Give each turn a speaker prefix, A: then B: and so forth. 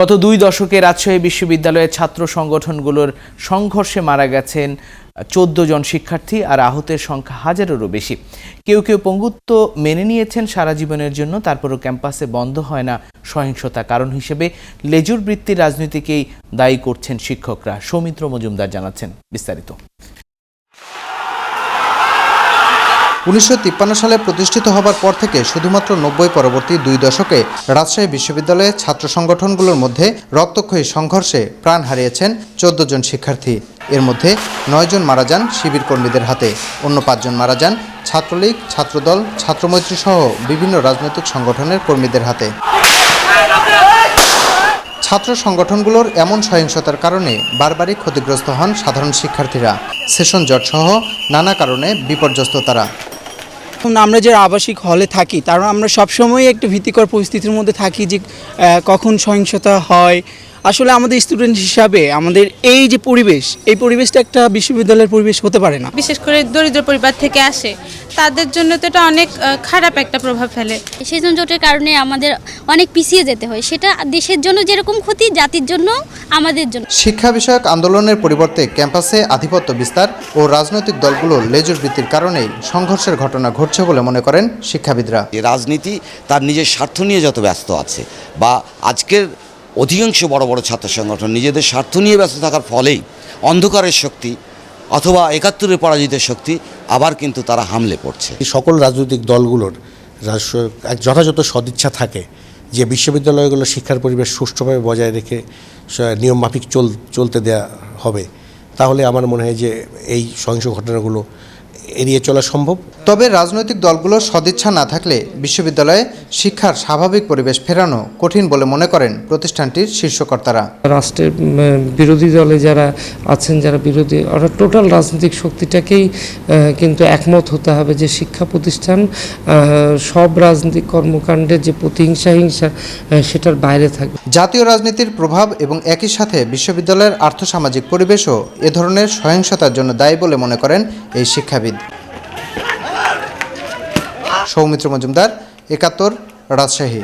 A: গত 2 দশকে রাজশাহী বিশ্ববিদ্যালয়ের ছাত্র সংগঠনগুলোর সংঘর্ষে মারা গেছেন 14 জন শিক্ষার্থী আর আহতের সংখ্যা হাজারেরও বেশি। কেউ কেউ পঙ্গুত্ব মেনে নিয়েছেন সারা জীবনের জন্য, তারপরও ক্যাম্পাসে বন্ধ হয় না সহিংসতা। কারণ হিসেবে লেজুর বৃত্তির রাজনীতিকেই দায়ী করছেন শিক্ষকরা। সৌমিত্র মজুমদার জানাচ্ছেন বিস্তারিত।
B: 1953 সালে প্রতিষ্ঠিত হবার পর থেকে শুধুমাত্র 90 পরবর্তী 2 দশকে রাজশাহী বিশ্ববিদ্যালয়ের ছাত্র সংগঠনগুলোর মধ্যে রক্তক্ষয়ী সংঘর্ষে প্রাণ হারিয়েছেন 14 জন শিক্ষার্থী। এর মধ্যে 9 জন মারা যান শিবির কর্মীদের হাতে, অন্য 5 জন মারা যান ছাত্রলীগ, ছাত্রদল, ছাত্রমৈত্রী সহ বিভিন্ন রাজনৈতিক সংগঠনের কর্মীদের হাতে। ছাত্র সংগঠনগুলোর এমন সহিংসতার কারণে বারবারই ক্ষতিগ্রস্ত হন সাধারণ শিক্ষার্থীরা। সেশন জট সহ নানা কারণে বিপর্যস্ত তারা।
C: আমরা যারা আবাসিক হলে থাকি তারা আমরা সবসময় একটা ভীতিকর পরিস্থিতির মধ্যে থাকি যে কখন সহিংসতা হয়। আসলে আমাদের স্টুডেন্ট হিসাবে আমাদের এই যে পরিবেশ, এই পরিবেশটা একটা বিশ্ববিদ্যালয়ের পরিবেশ হতে পারে না।
D: বিশেষ করে দরিদ্র পরিবার থেকে আসে তাদের জন্য তো এটা অনেক খারাপ একটা প্রভাব ফেলে।
E: সেশন জটের কারণে আমাদের অনেক পিছিয়ে যেতে হয়, সেটা দেশের জন্য যেরকম ক্ষতি, জাতির জন্য, আমাদের জন্য।
B: শিক্ষা বিষয়ক আন্দোলনের পরিবর্তে ক্যাম্পাসে আধিপত্য বিস্তার ও রাজনৈতিক দলগুলোর লেজুর বৃত্তির কারণেই সংঘর্ষের ঘটনা ঘটছে বলে মনে করেন শিক্ষাবিদরা।
F: রাজনীতি তার নিজের স্বার্থ নিয়ে যত ব্যস্ত আছে, বা আজকের অধিকাংশ বড় বড় ছাত্র সংগঠন নিজেদের স্বার্থ নিয়ে ব্যস্ত থাকার ফলেই অন্ধকারের শক্তি অথবা 71-এর পরাজিতের শক্তি আবার কিন্তু তারা হামলে পড়ছে।
G: সকল রাজনৈতিক দলগুলোর যথাযথ সদিচ্ছা থাকে যে বিশ্ববিদ্যালয়গুলো শিক্ষার পরিবেশ সুষ্ঠুভাবে বজায় রেখে নিয়মমাফিক চলতে দেওয়া হবে, তাহলে আমার মনে হয় যে এই সহিংস ঘটনাগুলো এড়িয়ে চলা সম্ভব।
B: তবে রাজনৈতিক দলগুলোর সদিচ্ছা না থাকলে বিশ্ববিদ্যালয়ে শিক্ষার স্বাভাবিক পরিবেশ ফেরানো কঠিন বলে মনে করেন প্রতিষ্ঠানটির শীর্ষকর্তারা।
H: রাষ্ট্রের বিরোধী দলে যারা আছেন, যারা বিরোধী, অর্থাৎ টোটাল রাজনৈতিক শক্তিটাকেই কিন্তু একমত হতে হবে যে শিক্ষা প্রতিষ্ঠান সব রাজনৈতিক কর্মকাণ্ডের যে প্রতিহিংসা হিংসা সেটার বাইরে থাকবে।
B: জাতীয় রাজনীতির প্রভাব এবং একই সাথে বিশ্ববিদ্যালয়ের আর্থসামাজিক পরিবেশও এ ধরনের সহিংসতার জন্য দায়ী বলে মনে করেন এই শিক্ষাবিদ। সৌমিত্র মজুমদার, 71, রাজশাহী।